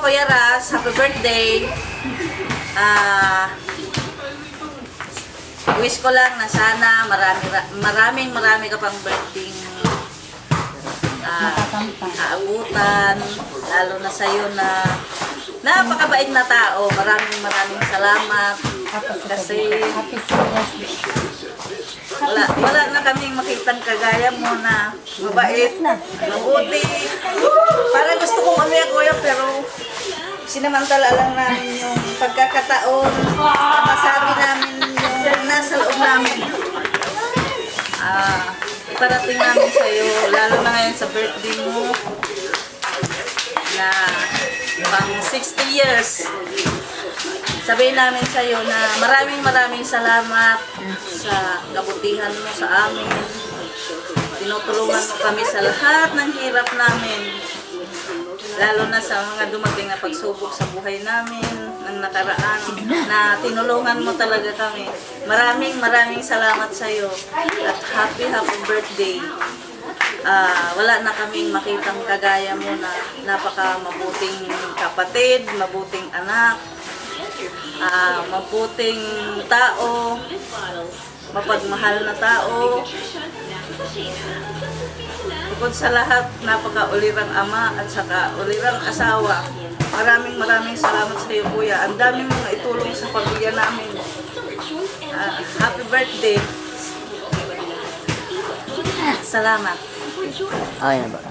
Kuya Ras, happy birthday. Wish ko lang na sana marami ka pang birthday aabutan, lalo na sa'yo na napakabait na tao. Maraming salamat kasi wala na kaming makitang kagaya mo na mabait, mabuti. Parang gusto kong umiyak, Kuya, pero sinamantala lang namin yung pagkakataon na masabi namin yung nasa loob namin. Iparating namin sa'yo, lalo na ngayon sa birthday mo na pang 60 years. Sabihin namin sa'yo na maraming salamat sa kabutihan mo sa amin. Tinutulungan mo kami sa lahat ng hirap namin. Lalo na sa mga dumating na pagsubok sa buhay namin ng nakaraan na tinulungan mo talaga kami. Maraming salamat sa iyo at happy birthday. Wala na kaming makitang kagaya mo na napaka-mabuting kapatid, mabuting anak, mabuting tao, mapagmahal na tao. Bukod sa lahat, napaka-ulirang ama at saka ulirang asawa. Maraming salamat sa iyo, Kuya. Ang dami mong itulong sa pamilya namin. Happy birthday. Salamat. Okay na ba?